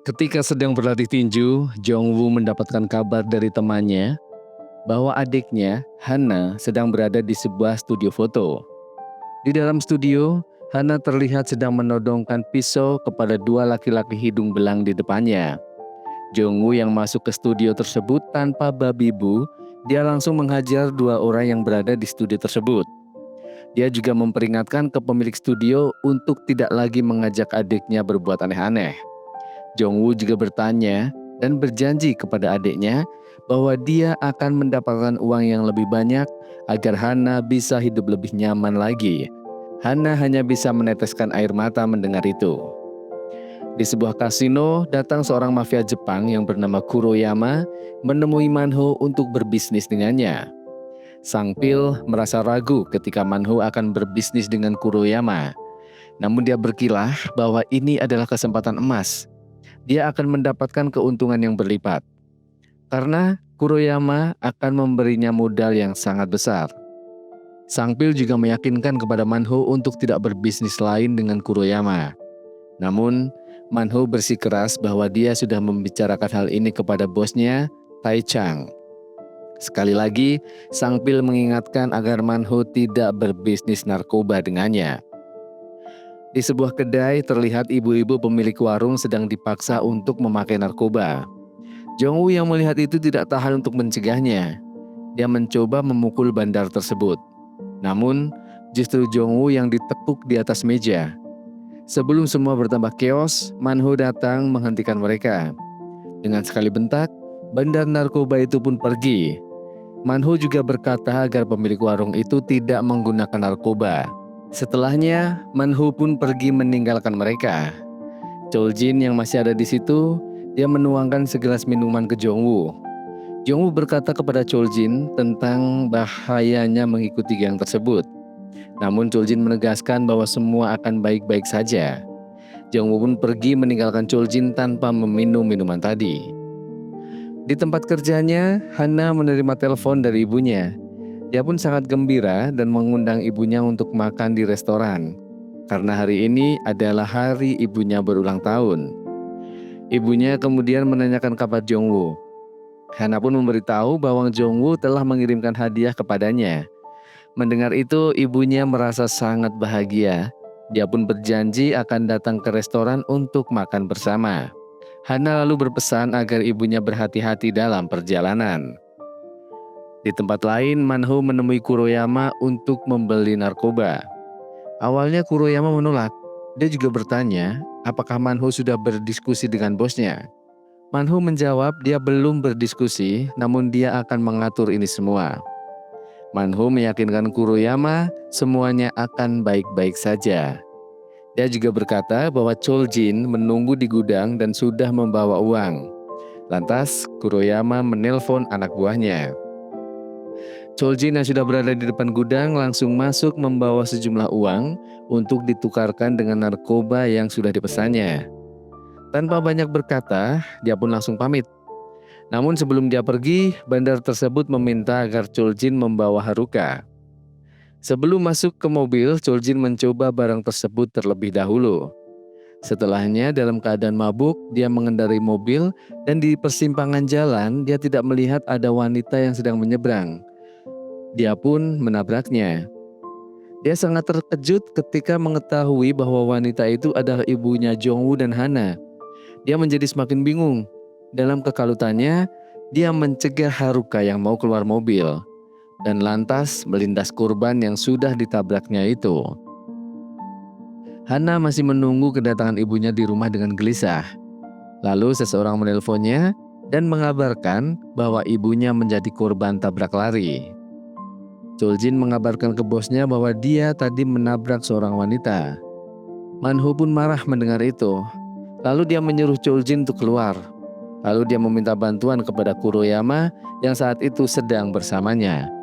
Ketika sedang berlatih tinju, Jongwoo mendapatkan kabar dari temannya bahwa adiknya, Hana, sedang berada di sebuah studio foto. Di dalam studio, Hana terlihat sedang menodongkan pisau kepada dua laki-laki hidung belang di depannya. Jongwoo yang masuk ke studio tersebut tanpa babi bu, dia langsung menghajar dua orang yang berada di studio tersebut. Dia juga memperingatkan ke pemilik studio untuk tidak lagi mengajak adiknya berbuat aneh-aneh. Jongwoo juga bertanya dan berjanji kepada adiknya bahwa dia akan mendapatkan uang yang lebih banyak agar Hana bisa hidup lebih nyaman lagi. Hana hanya bisa meneteskan air mata mendengar itu. Di sebuah kasino, datang seorang mafia Jepang yang bernama Kuroyama menemui Manho untuk berbisnis dengannya. Sang Pil merasa ragu ketika Manho akan berbisnis dengan Kuroyama. Namun dia berkilah bahwa ini adalah kesempatan emas. Dia akan mendapatkan keuntungan yang berlipat. Karena Kuroyama akan memberinya modal yang sangat besar. Sang Pil juga meyakinkan kepada Manho untuk tidak berbisnis lain dengan Kuroyama. Namun, Manho bersikeras bahwa dia sudah membicarakan hal ini kepada bosnya, Tai Chang. Sekali lagi, Sang Pil mengingatkan agar Manho tidak berbisnis narkoba dengannya. Di sebuah kedai, terlihat ibu-ibu pemilik warung sedang dipaksa untuk memakai narkoba. Jongwoo yang melihat itu tidak tahan untuk mencegahnya. Dia mencoba memukul bandar tersebut. Namun, justru Jongwoo yang ditekuk di atas meja. Sebelum semua bertambah keos, Manho datang menghentikan mereka. Dengan sekali bentak, bandar narkoba itu pun pergi. Manho juga berkata agar pemilik warung itu tidak menggunakan narkoba. Setelahnya, Manho pun pergi meninggalkan mereka. Choljin yang masih ada di situ, dia menuangkan segelas minuman ke Jongwoo. Jongwoo berkata kepada Choljin tentang bahayanya mengikuti geng tersebut. Namun Choljin menegaskan bahwa semua akan baik-baik saja. Jongwoo pun pergi meninggalkan Choljin tanpa meminum minuman tadi. Di tempat kerjanya, Hana menerima telepon dari ibunya. Dia pun sangat gembira dan mengundang ibunya untuk makan di restoran. Karena hari ini adalah hari ibunya berulang tahun. Ibunya kemudian menanyakan kabar Jongwoo. Hana pun memberitahu bahwa Jongwoo telah mengirimkan hadiah kepadanya. Mendengar itu, ibunya merasa sangat bahagia. Dia pun berjanji akan datang ke restoran untuk makan bersama. Hana lalu berpesan agar ibunya berhati-hati dalam perjalanan. Di tempat lain, Manho menemui Kuroyama untuk membeli narkoba. Awalnya Kuroyama menolak. Dia juga bertanya, apakah Manho sudah berdiskusi dengan bosnya. Manho menjawab dia belum berdiskusi, namun dia akan mengatur ini semua. Manho meyakinkan Kuroyama semuanya akan baik-baik saja. Dia juga berkata bahwa Choljin menunggu di gudang dan sudah membawa uang. Lantas Kuroyama menelpon anak buahnya. Choljin yang sudah berada di depan gudang langsung masuk membawa sejumlah uang untuk ditukarkan dengan narkoba yang sudah dipesannya. Tanpa banyak berkata, dia pun langsung pamit. Namun sebelum dia pergi, bandar tersebut meminta agar Choljin membawa Haruka. Sebelum masuk ke mobil, Choljin mencoba barang tersebut terlebih dahulu. Setelahnya, dalam keadaan mabuk, dia mengendarai mobil dan di persimpangan jalan, dia tidak melihat ada wanita yang sedang menyeberang. Dia pun menabraknya. Dia sangat terkejut ketika mengetahui bahwa wanita itu adalah ibunya Jongwoo dan Hana. Dia menjadi semakin bingung. Dalam kekalutannya, dia mencegah Haruka yang mau keluar mobil dan lantas melindas korban yang sudah ditabraknya itu. Hana masih menunggu kedatangan ibunya di rumah dengan gelisah. Lalu seseorang menelponnya dan mengabarkan bahwa ibunya menjadi korban tabrak lari. Choljin mengabarkan ke bosnya bahwa dia tadi menabrak seorang wanita. Manho pun marah mendengar itu. Lalu dia menyuruh Choljin untuk keluar. Lalu dia meminta bantuan kepada Kuroyama yang saat itu sedang bersamanya.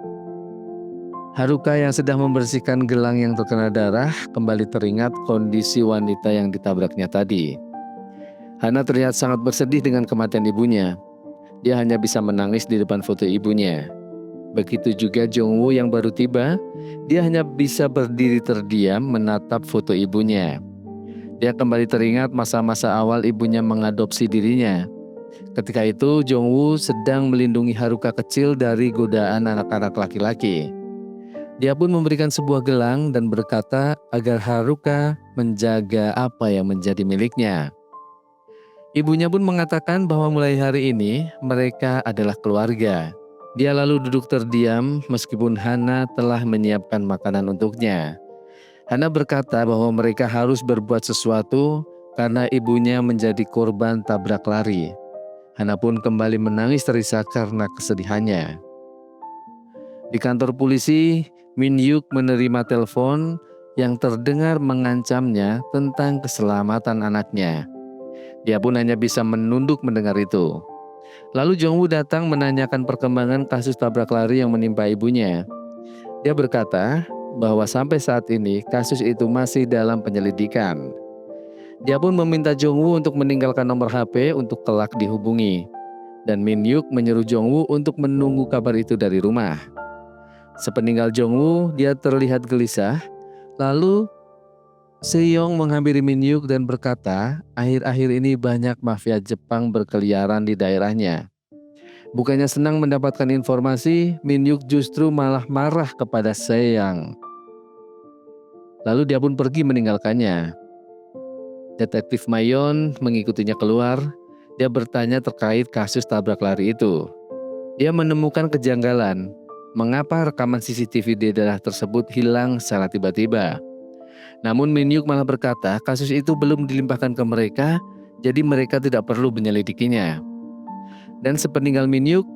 Haruka yang sedang membersihkan gelang yang terkena darah kembali teringat kondisi wanita yang ditabraknya tadi. Hana terlihat sangat bersedih dengan kematian ibunya. Dia hanya bisa menangis di depan foto ibunya. Begitu juga Jongwoo yang baru tiba, dia hanya bisa berdiri terdiam menatap foto ibunya. Dia kembali teringat masa-masa awal ibunya mengadopsi dirinya. Ketika itu Jong-woo sedang melindungi Haruka kecil dari godaan anak-anak laki-laki. Dia pun memberikan sebuah gelang dan berkata agar Haruka menjaga apa yang menjadi miliknya. Ibunya pun mengatakan bahwa mulai hari ini mereka adalah keluarga. Dia lalu duduk terdiam meskipun Hana telah menyiapkan makanan untuknya. Hana berkata bahwa mereka harus berbuat sesuatu karena ibunya menjadi korban tabrak lari. Hana pun kembali menangis terisak karena kesedihannya. Di kantor polisi, Min Hyuk menerima telepon yang terdengar mengancamnya tentang keselamatan anaknya. Dia pun hanya bisa menunduk mendengar itu. Lalu Jong-woo datang menanyakan perkembangan kasus tabrak lari yang menimpa ibunya. Dia berkata bahwa sampai saat ini kasus itu masih dalam penyelidikan. Dia pun meminta Jong-woo untuk meninggalkan nomor HP untuk kelak dihubungi. Dan Min Hyuk menyuruh Jong-woo untuk menunggu kabar itu dari rumah. Sepeninggal Jong-woo, dia terlihat gelisah. Lalu Se-young menghampiri Min Hyuk dan berkata, akhir-akhir ini banyak mafia Jepang berkeliaran di daerahnya. Bukannya senang mendapatkan informasi, Min Hyuk justru malah marah kepada Se-young. Lalu dia pun pergi meninggalkannya. Detektif Mayon mengikutinya keluar. Dia bertanya terkait kasus tabrak lari itu. Dia menemukan kejanggalan. Mengapa rekaman CCTV di daerah tersebut hilang secara tiba-tiba? Namun Min Hyuk malah berkata kasus itu belum dilimpahkan ke mereka, jadi mereka tidak perlu menyelidikinya. Dan sepeninggal Min Hyuk,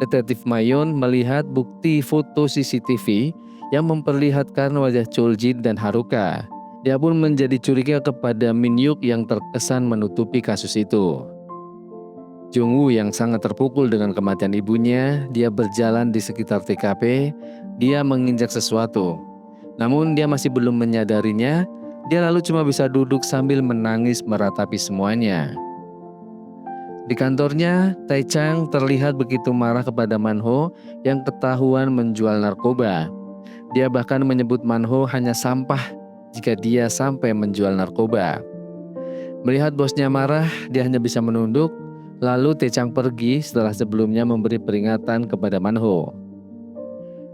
detektif Mayon melihat bukti foto CCTV yang memperlihatkan wajah Chol Jin dan Haruka. Dia pun menjadi curiga kepada Min Hyuk yang terkesan menutupi kasus itu. Jong-woo yang sangat terpukul dengan kematian ibunya, dia berjalan di sekitar TKP, dia menginjak sesuatu. Namun dia masih belum menyadarinya, dia lalu cuma bisa duduk sambil menangis meratapi semuanya. Di kantornya, Tae-chang terlihat begitu marah kepada Man-ho yang ketahuan menjual narkoba. Dia bahkan menyebut Man-ho hanya sampah jika dia sampai menjual narkoba. Melihat bosnya marah, dia hanya bisa menunduk, lalu Tae-chang pergi setelah sebelumnya memberi peringatan kepada Man-ho.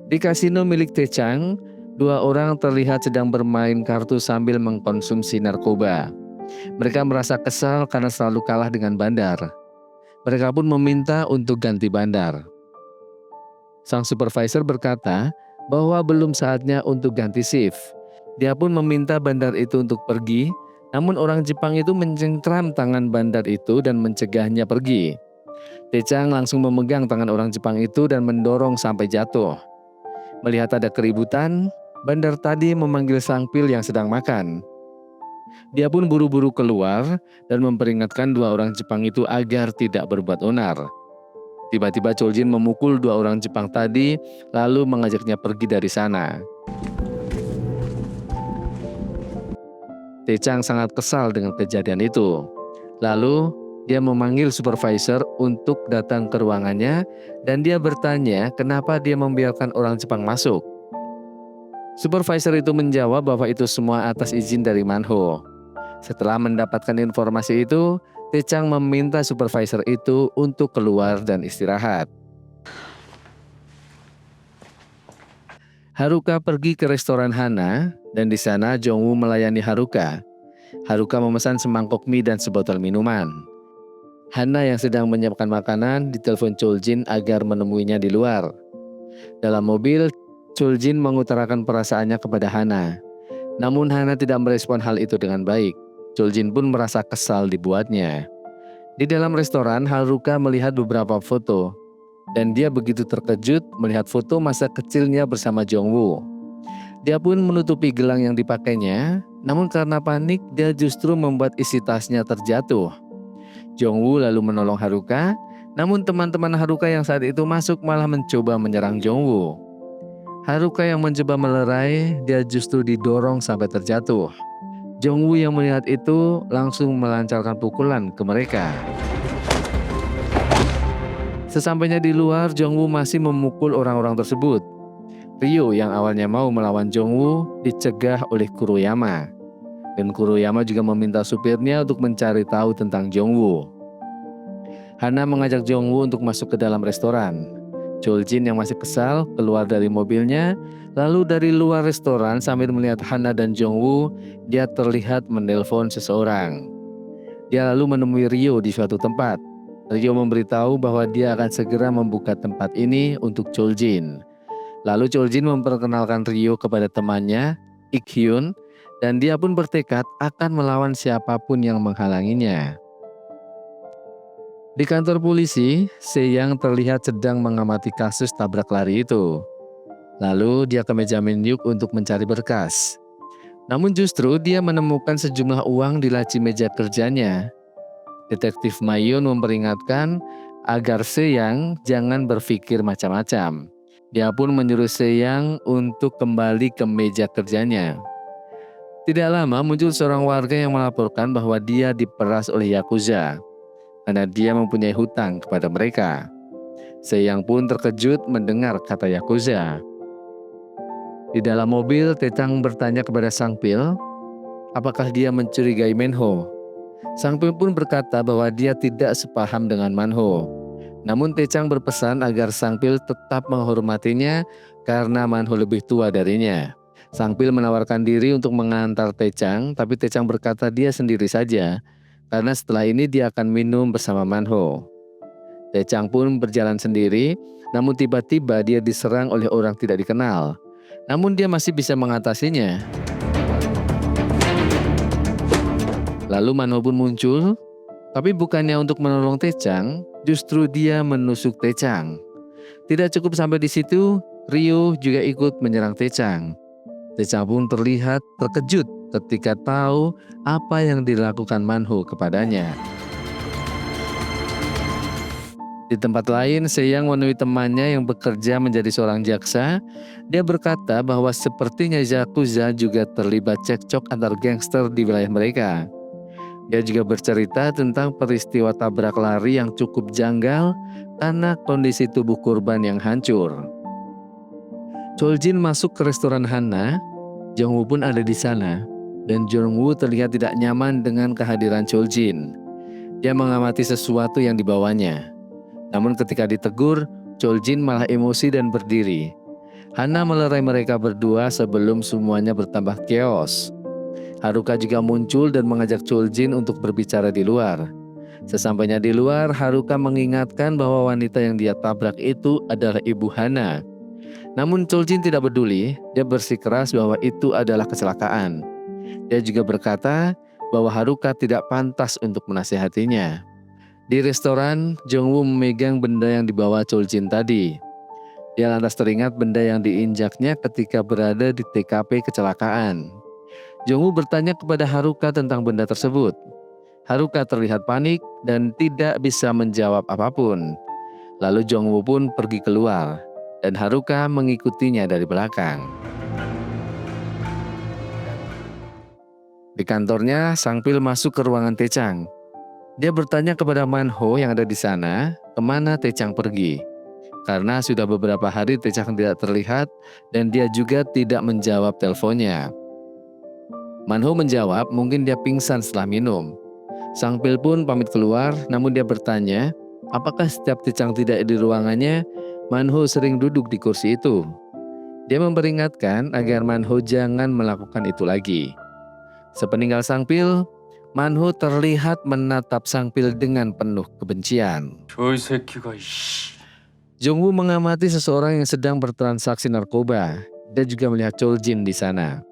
Di kasino milik Tae-chang, dua orang terlihat sedang bermain kartu sambil mengkonsumsi narkoba. Mereka merasa kesal karena selalu kalah dengan bandar. Mereka pun meminta untuk ganti bandar. Sang supervisor berkata bahwa belum saatnya untuk ganti shift. Dia pun meminta bandar itu untuk pergi, namun orang Jepang itu mencengkram tangan bandar itu dan mencegahnya pergi. Tae-chang langsung memegang tangan orang Jepang itu dan mendorong sampai jatuh. Melihat ada keributan, bandar tadi memanggil sang pil yang sedang makan. Dia pun buru-buru keluar dan memperingatkan dua orang Jepang itu agar tidak berbuat onar. Tiba-tiba Chol Jin memukul dua orang Jepang tadi lalu mengajaknya pergi dari sana. Tae-chang sangat kesal dengan kejadian itu. Lalu dia memanggil supervisor untuk datang ke ruangannya dan dia bertanya kenapa dia membiarkan orang Jepang masuk. Supervisor itu menjawab bahwa itu semua atas izin dari Man-ho. Setelah mendapatkan informasi itu, Tae-chang meminta supervisor itu untuk keluar dan istirahat. Haruka pergi ke restoran Hana dan di sana Jong-woo melayani Haruka. Haruka memesan semangkok mie dan sebotol minuman. Hana yang sedang menyiapkan makanan ditelepon Chol Jin agar menemuinya di luar. Dalam mobil, Chol Jin mengutarakan perasaannya kepada Hana. Namun Hana tidak merespon hal itu dengan baik. Chol Jin pun merasa kesal dibuatnya. Di dalam restoran, Haruka melihat beberapa foto. Dan dia begitu terkejut melihat foto masa kecilnya bersama Jong-woo. Dia pun menutupi gelang yang dipakainya, namun karena panik dia justru membuat isi tasnya terjatuh. Jong-woo lalu menolong Haruka, namun teman-teman Haruka yang saat itu masuk malah mencoba menyerang Jong-woo. Haruka yang mencoba melerai, dia justru didorong sampai terjatuh. Jong-woo yang melihat itu langsung melancarkan pukulan ke mereka. Sesampainya di luar, Jong-woo masih memukul orang-orang tersebut. Ryo yang awalnya mau melawan Jong-woo dicegah oleh Kuroyama. Dan Kuroyama juga meminta supirnya untuk mencari tahu tentang Jongwoo. Hana mengajak Jongwoo untuk masuk ke dalam restoran. Choljin yang masih kesal keluar dari mobilnya, lalu dari luar restoran sambil melihat Hana dan Jongwoo, dia terlihat menelpon seseorang. Dia lalu menemui Ryo di suatu tempat. Ryo memberitahu bahwa dia akan segera membuka tempat ini untuk Choljin. Lalu Choljin memperkenalkan Ryo kepada temannya, Ik-hyun, dan dia pun bertekad akan melawan siapapun yang menghalanginya. Di kantor polisi, Se-young terlihat sedang mengamati kasus tabrak lari itu. Lalu dia ke meja Min-hyuk untuk mencari berkas. Namun justru dia menemukan sejumlah uang di laci meja kerjanya. Detektif Mayun memperingatkan agar Se-young jangan berpikir macam-macam. Dia pun menyuruh Se-young untuk kembali ke meja kerjanya. Tidak lama muncul seorang warga yang melaporkan bahwa dia diperas oleh Yakuza karena dia mempunyai hutang kepada mereka. Se-young pun terkejut mendengar kata Yakuza. Di dalam mobil, Tae-chang bertanya kepada Sang-pil, apakah dia mencurigai Man-ho. Sang-pil pun berkata bahwa dia tidak sepaham dengan Man-ho. Namun Tae-chang berpesan agar Sang-pil tetap menghormatinya karena Man-ho lebih tua darinya. Sang-pil menawarkan diri untuk mengantar Tae-chang, tapi Tae-chang berkata dia sendiri saja, karena setelah ini dia akan minum bersama Man-ho. Tae-chang pun berjalan sendiri, namun tiba-tiba dia diserang oleh orang tidak dikenal. Namun dia masih bisa mengatasinya. Lalu Man-ho pun muncul, tapi bukannya untuk menolong Tae-chang, justru dia menusuk Tae-chang. Tidak cukup sampai di situ, Ryo juga ikut menyerang Tae-chang. Tae-chang pun terlihat terkejut ketika tahu apa yang dilakukan Man-ho kepadanya. Di tempat lain, Se-young menemui temannya yang bekerja menjadi seorang jaksa. Dia berkata bahwa sepertinya Yakuza juga terlibat cekcok antar gangster di wilayah mereka. Dia juga bercerita tentang peristiwa tabrak lari yang cukup janggal karena kondisi tubuh korban yang hancur. Choljin masuk ke restoran Hana. Jongwoo pun ada di sana, dan Jongwoo terlihat tidak nyaman dengan kehadiran Choljin. Dia mengamati sesuatu yang dibawanya. Namun ketika ditegur, Choljin malah emosi dan berdiri. Hana melerai mereka berdua sebelum semuanya bertambah chaos. Haruka juga muncul dan mengajak Choljin untuk berbicara di luar. Sesampainya di luar, Haruka mengingatkan bahwa wanita yang dia tabrak itu adalah ibu Hana. Namun Choljin tidak peduli, dia bersikeras bahwa itu adalah kecelakaan. Dia juga berkata bahwa Haruka tidak pantas untuk menasihatinya. Di restoran, Jongwoo memegang benda yang dibawa Choljin tadi. Dia lantas teringat benda yang diinjaknya ketika berada di TKP kecelakaan. Jongwoo bertanya kepada Haruka tentang benda tersebut. Haruka terlihat panik dan tidak bisa menjawab apapun. Lalu Jongwoo pun pergi keluar, dan Haruka mengikutinya dari belakang. Di kantornya, Sang-pil masuk ke ruangan Tae-chang. Dia bertanya kepada Man-ho yang ada di sana, kemana Tae-chang pergi. Karena sudah beberapa hari Tae-chang tidak terlihat, dan dia juga tidak menjawab teleponnya. Man-ho menjawab mungkin dia pingsan setelah minum. Sang-pil pun pamit keluar, namun dia bertanya, apakah setiap Tae-chang tidak di ruangannya, Man-ho sering duduk di kursi itu. Dia memperingatkan agar Man-ho jangan melakukan itu lagi. Sepeninggal Sang-pil, Man-ho terlihat menatap Sang-pil dengan penuh kebencian. Jongwoo mengamati seseorang yang sedang bertransaksi narkoba. Dia juga melihat Choljin di sana.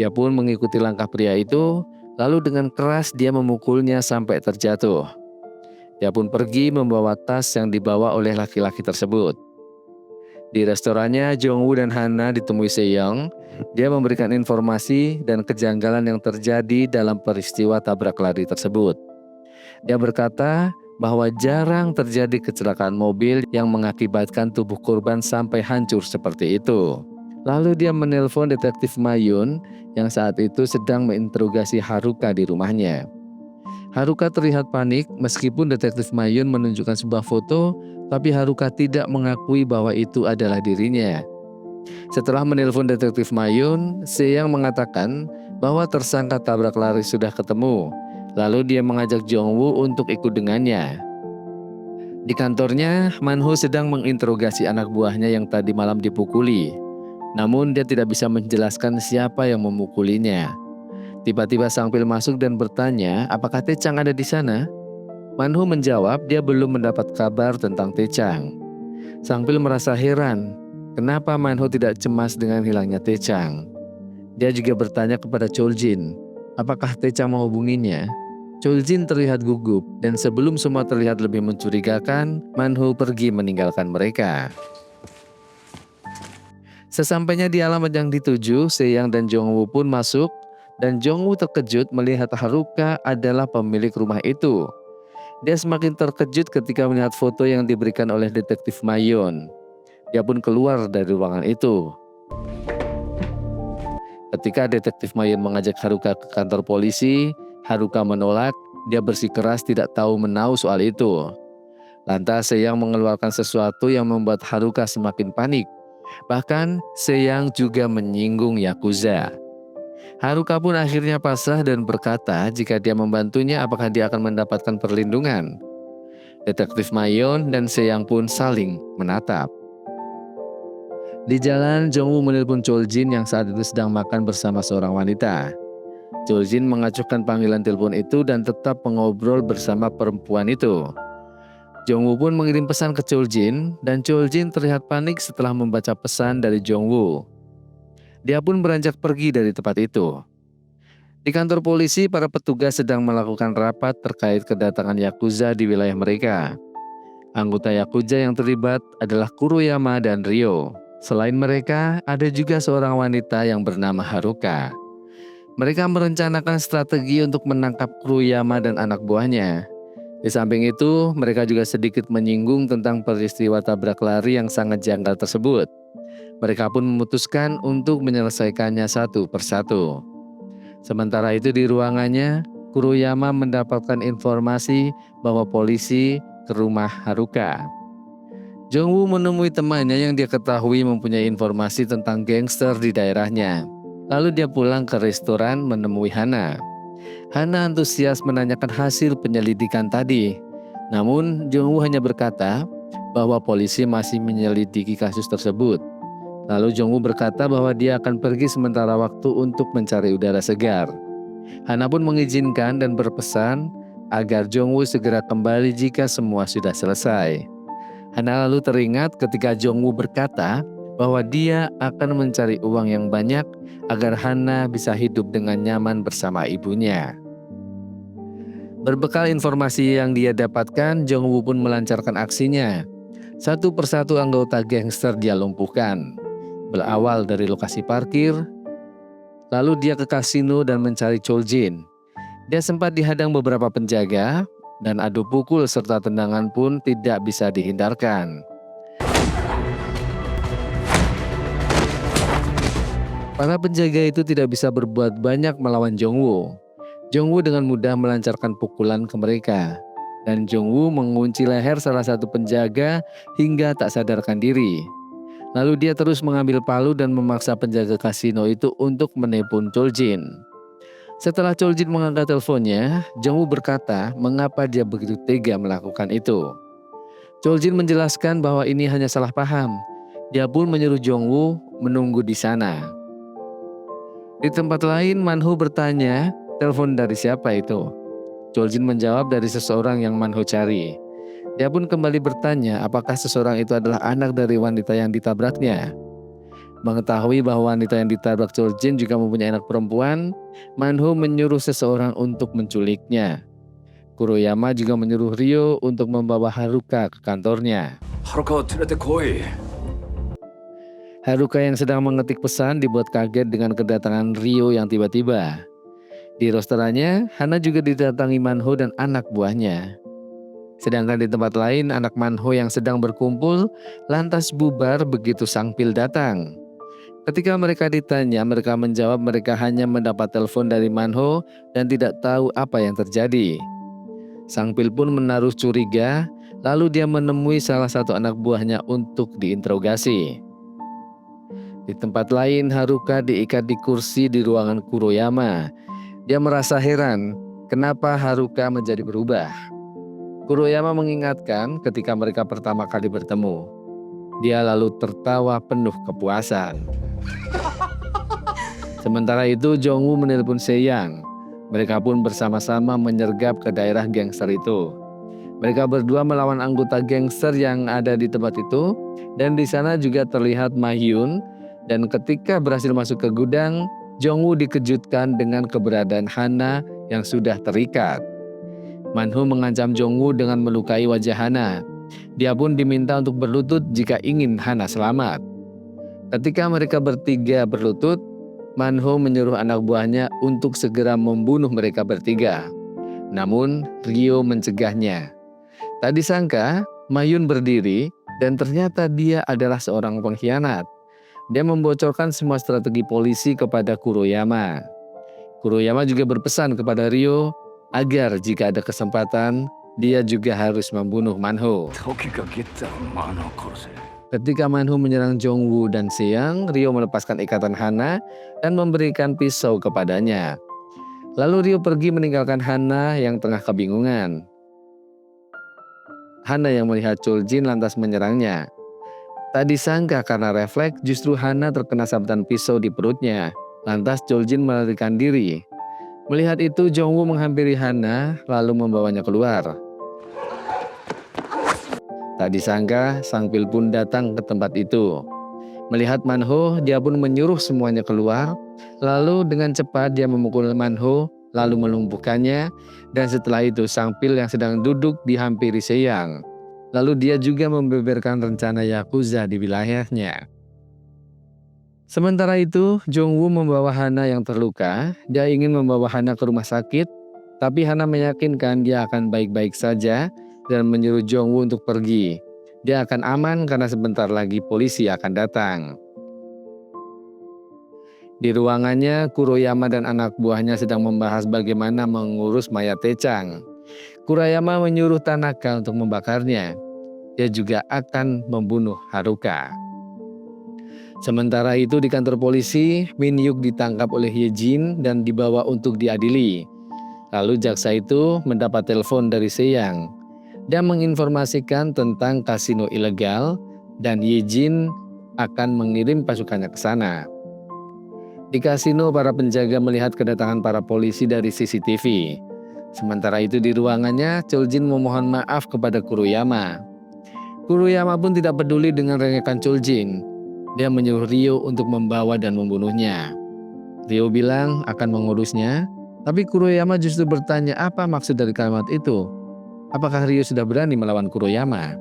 Dia pun mengikuti langkah pria itu, lalu dengan keras dia memukulnya sampai terjatuh. Dia pun pergi membawa tas yang dibawa oleh laki-laki tersebut. Di restorannya, Jongwoo dan Hana ditemui Se-young. Dia memberikan informasi dan kejanggalan yang terjadi dalam peristiwa tabrak lari tersebut. Dia berkata bahwa jarang terjadi kecelakaan mobil yang mengakibatkan tubuh korban sampai hancur seperti itu. Lalu dia menelpon detektif Mayun yang saat itu sedang menginterogasi Haruka di rumahnya. Haruka terlihat panik meskipun detektif Mayun menunjukkan sebuah foto, tapi Haruka tidak mengakui bahwa itu adalah dirinya. Setelah menelpon detektif Mayun, Se-young mengatakan bahwa tersangka tabrak lari sudah ketemu. Lalu dia mengajak Jong-woo untuk ikut dengannya. Di kantornya, Man-ho sedang menginterogasi anak buahnya yang tadi malam dipukuli. Namun dia tidak bisa menjelaskan siapa yang memukulinya. Tiba-tiba Sang-pil masuk dan bertanya apakah Tae-chang ada di sana. Man-ho menjawab dia belum mendapat kabar tentang Tae-chang. Sang-pil merasa heran, kenapa Man-ho tidak cemas dengan hilangnya Tae-chang. Dia juga bertanya kepada Chol-jin, apakah Tae-chang menghubunginya. Chol-jin terlihat gugup dan sebelum semua terlihat lebih mencurigakan, Man-ho pergi meninggalkan mereka. Sesampainya di alamat yang dituju, Se-young dan Jong-woo pun masuk dan Jong-woo terkejut melihat Haruka adalah pemilik rumah itu. Dia semakin terkejut ketika melihat foto yang diberikan oleh detektif Mayon. Dia pun keluar dari ruangan itu. Ketika detektif Mayon mengajak Haruka ke kantor polisi, Haruka menolak. Dia bersikeras tidak tahu menahu soal itu. Lantas Se-young mengeluarkan sesuatu yang membuat Haruka semakin panik. Bahkan Se-young juga menyinggung Yakuza. Haruka pun akhirnya pasrah dan berkata jika dia membantunya apakah dia akan mendapatkan perlindungan. Detektif Mayon dan Se-young pun saling menatap. Di jalan, Jong-woo menelpon Chol-jin yang saat itu sedang makan bersama seorang wanita. Chol-jin mengacuhkan panggilan telepon itu dan tetap mengobrol bersama perempuan itu. Jong-woo pun mengirim pesan ke Chol-jin dan Chol-jin terlihat panik setelah membaca pesan dari Jong-woo. Dia pun beranjak pergi dari tempat itu. Di kantor polisi, para petugas sedang melakukan rapat terkait kedatangan Yakuza di wilayah mereka. Anggota Yakuza yang terlibat adalah Kuroyama dan Ryo. Selain mereka, ada juga seorang wanita yang bernama Haruka. Mereka merencanakan strategi untuk menangkap Kuroyama dan anak buahnya. Di samping itu, mereka juga sedikit menyinggung tentang peristiwa tabrak lari yang sangat janggal tersebut. Mereka pun memutuskan untuk menyelesaikannya satu persatu. Sementara itu di ruangannya, Kuroyama mendapatkan informasi bahwa polisi ke rumah Haruka. Jong-woo menemui temannya yang dia ketahui mempunyai informasi tentang gangster di daerahnya. Lalu dia pulang ke restoran menemui Hana. Hana antusias menanyakan hasil penyelidikan tadi. Namun Jong-woo hanya berkata bahwa polisi masih menyelidiki kasus tersebut. Lalu Jong-woo berkata bahwa dia akan pergi sementara waktu untuk mencari udara segar. Hana pun mengizinkan dan berpesan agar Jong-woo segera kembali jika semua sudah selesai. Hana lalu teringat ketika Jong-woo berkata bahwa dia akan mencari uang yang banyak agar Hana bisa hidup dengan nyaman bersama ibunya. Berbekal informasi yang dia dapatkan, Jong-woo pun melancarkan aksinya. Satu persatu anggota gangster dia lumpuhkan. Berawal dari lokasi parkir, lalu dia ke kasino dan mencari Chol-jin. Dia sempat dihadang beberapa penjaga, dan adu pukul serta tendangan pun tidak bisa dihindarkan. Para penjaga itu tidak bisa berbuat banyak melawan Jong-woo. Jong-woo dengan mudah melancarkan pukulan ke mereka. Dan Jong-woo mengunci leher salah satu penjaga hingga tak sadarkan diri. Lalu dia terus mengambil palu dan memaksa penjaga kasino itu untuk menelpon Chol-jin. Setelah Chol-jin mengangkat teleponnya, Jong-woo berkata mengapa dia begitu tega melakukan itu. Chol-jin menjelaskan bahwa ini hanya salah paham. Dia pun menyuruh Jong-woo menunggu di sana. Di tempat lain, Man-ho bertanya, telepon dari siapa itu? Chol-jin menjawab dari seseorang yang Man-ho cari. Dia pun kembali bertanya apakah seseorang itu adalah anak dari wanita yang ditabraknya. Mengetahui bahwa wanita yang ditabrak Chol-jin juga mempunyai anak perempuan, Man-ho menyuruh seseorang untuk menculiknya. Kuroyama juga menyuruh Ryo untuk membawa Haruka ke kantornya. Haruka yang sedang mengetik pesan dibuat kaget dengan kedatangan Ryo yang tiba-tiba. Di restorannya, Hana juga didatangi Man-ho dan anak buahnya. Sedangkan di tempat lain, anak Man-ho yang sedang berkumpul lantas bubar begitu Sang-pil datang. Ketika mereka ditanya, mereka menjawab mereka hanya mendapat telepon dari Man-ho dan tidak tahu apa yang terjadi. Sang-pil pun menaruh curiga, lalu dia menemui salah satu anak buahnya untuk diinterogasi. Di tempat lain, Haruka diikat di kursi di ruangan Kuroyama. Dia merasa heran kenapa Haruka menjadi berubah. Kuroyama mengingatkan ketika mereka pertama kali bertemu. Dia lalu tertawa penuh kepuasan. Sementara itu, Jongwoo menelpon Seyang. Mereka pun bersama-sama menyergap ke daerah gangster itu. Mereka berdua melawan anggota gangster yang ada di tempat itu, dan di sana juga terlihat Ma-hyun. Dan ketika berhasil masuk ke gudang, Jongwoo dikejutkan dengan keberadaan Hana yang sudah terikat. Man-ho mengancam Jongwoo dengan melukai wajah Hana. Dia pun diminta untuk berlutut jika ingin Hana selamat. Ketika mereka bertiga berlutut, Man-ho menyuruh anak buahnya untuk segera membunuh mereka bertiga. Namun, Ryo mencegahnya. Tak disangka, Ma-hyun berdiri dan ternyata dia adalah seorang pengkhianat. Dia membocorkan semua strategi polisi kepada Kuroyama. Kuroyama juga berpesan kepada Ryo agar jika ada kesempatan, dia juga harus membunuh Man-ho. Ketika Man-ho menyerang Jongwoo dan Seyang, Ryo melepaskan ikatan Hana dan memberikan pisau kepadanya. Lalu Ryo pergi meninggalkan Hana yang tengah kebingungan. Hana yang melihat Chol-jin lantas menyerangnya. Tak disangka karena refleks, justru Hana terkena sabetan pisau di perutnya. Lantas Chol-jin melarikan diri. Melihat itu, Jongwoo menghampiri Hana lalu membawanya keluar. Tak disangka, Sang Pil pun datang ke tempat itu. Melihat Man-ho, dia pun menyuruh semuanya keluar. Lalu dengan cepat dia memukul Man-ho, lalu melumpuhkannya. Dan setelah itu, Sang Pil yang sedang duduk dihampiri Seyang. Lalu dia juga membeberkan rencana Yakuza di wilayahnya. Sementara itu, Jongwoo membawa Hana yang terluka. Dia ingin membawa Hana ke rumah sakit, tapi Hana meyakinkan dia akan baik-baik saja dan menyuruh Jongwoo untuk pergi. Dia akan aman karena sebentar lagi polisi akan datang. Di ruangannya, Kuroyama dan anak buahnya sedang membahas bagaimana mengurus mayat Tae-chan. Kuroyama menyuruh Tanaka untuk membakarnya. Dia juga akan membunuh Haruka. Sementara itu di kantor polisi, Min-hyuk ditangkap oleh Ye-jin dan dibawa untuk diadili. Lalu jaksa itu mendapat telepon dari Seyang. Dia menginformasikan tentang kasino ilegal dan Ye-jin akan mengirim pasukannya ke sana. Di kasino, para penjaga melihat kedatangan para polisi dari CCTV. Sementara itu di ruangannya, Chol-jin memohon maaf kepada Kuroyama. Kuroyama pun tidak peduli dengan rengekan Chol-jin. Dia menyuruh Ryo untuk membawa dan membunuhnya. Ryo bilang akan mengurusnya, tapi Kuroyama justru bertanya apa maksud dari kalimat itu. Apakah Ryo sudah berani melawan Kuroyama?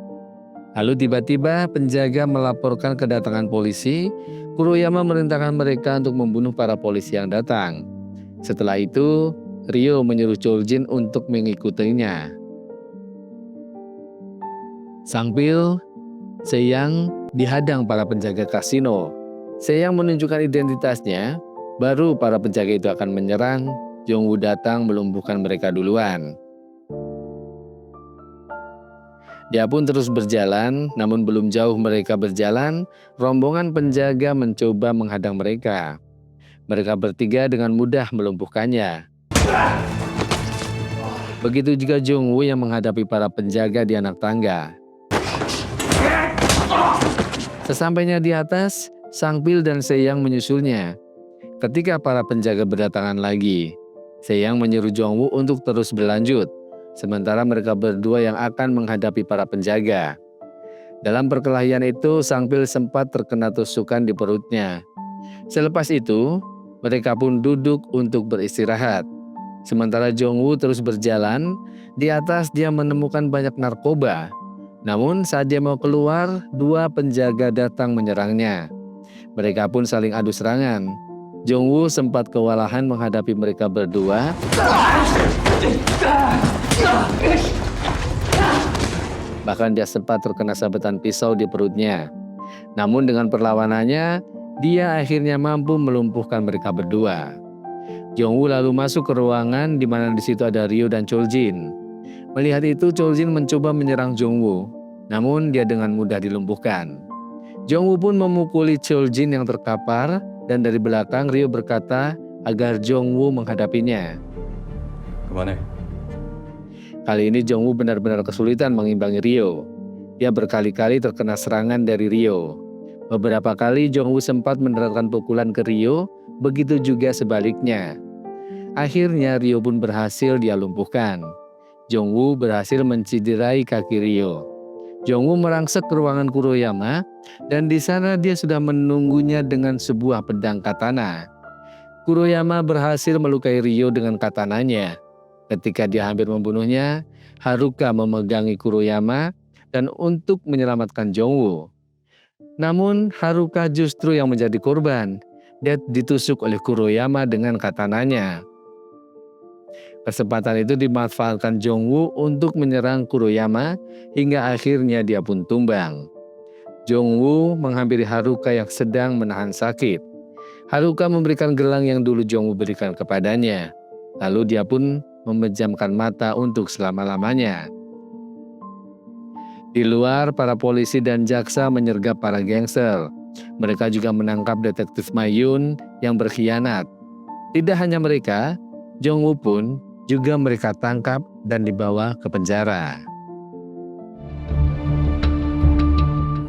Lalu tiba-tiba penjaga melaporkan kedatangan polisi. Kuroyama merintahkan mereka untuk membunuh para polisi yang datang. Setelah itu, Ryo menyuruh Chol-jin untuk mengikutinya. Sang Pil, Seyang dihadang para penjaga kasino. Seyang menunjukkan identitasnya, baru para penjaga itu akan menyerang. Jongwoo datang melumpuhkan mereka duluan. Dia pun terus berjalan, namun belum jauh mereka berjalan, rombongan penjaga mencoba menghadang mereka. Mereka bertiga dengan mudah melumpuhkannya. Begitu juga Jongwoo yang menghadapi para penjaga di anak tangga. Sesampainya di atas, Sang Pil dan Seyang menyusulnya. Ketika para penjaga berdatangan lagi, Seyang menyuruh Jongwoo untuk terus berlanjut, sementara mereka berdua yang akan menghadapi para penjaga. Dalam perkelahian itu, Sang Pil sempat terkena tusukan di perutnya. Selepas itu, mereka pun duduk untuk beristirahat. Sementara Jongwoo terus berjalan, di atas dia menemukan banyak narkoba. Namun saat dia mau keluar, dua penjaga datang menyerangnya. Mereka pun saling adu serangan. Jongwoo sempat kewalahan menghadapi mereka berdua. Bahkan dia sempat terkena sabetan pisau di perutnya. Namun dengan perlawanannya, dia akhirnya mampu melumpuhkan mereka berdua. Jongwoo lalu masuk ke ruangan di mana di situ ada Ryo dan Chol-jin. Melihat itu, Chol-jin mencoba menyerang Jongwoo, namun dia dengan mudah dilumpuhkan. Jong-woo pun memukuli Cheol-jin yang terkapar dan dari belakang Ryo berkata agar Jong-woo menghadapinya. 그만해. Kali ini Jong-woo benar-benar kesulitan mengimbangi Ryo. Dia berkali-kali terkena serangan dari Ryo. Beberapa kali Jong-woo sempat menerapkan pukulan ke Ryo, begitu juga sebaliknya. Akhirnya Ryo pun berhasil dia lumpuhkan. Jong-woo berhasil menciderai kaki Ryo. Jong-woo merangsek ke ruangan Kuroyama dan di sana dia sudah menunggunya dengan sebuah pedang katana. Kuroyama berhasil melukai Ryo dengan katananya. Ketika dia hampir membunuhnya, Haruka memegangi Kuroyama dan untuk menyelamatkan Jong-woo. Namun Haruka justru yang menjadi korban. Dia ditusuk oleh Kuroyama dengan katananya. Kesempatan itu dimanfaatkan Jong-woo untuk menyerang Kuroyama hingga akhirnya dia pun tumbang. Jong-woo menghampiri Haruka yang sedang menahan sakit. Haruka memberikan gelang yang dulu Jong-woo berikan kepadanya. Lalu dia pun memejamkan mata untuk selama-lamanya. Di luar, para polisi dan jaksa menyergap para gangster. Mereka juga menangkap detektif Mayun yang berkhianat. Tidak hanya mereka, Jong-woo pun juga mereka tangkap dan dibawa ke penjara.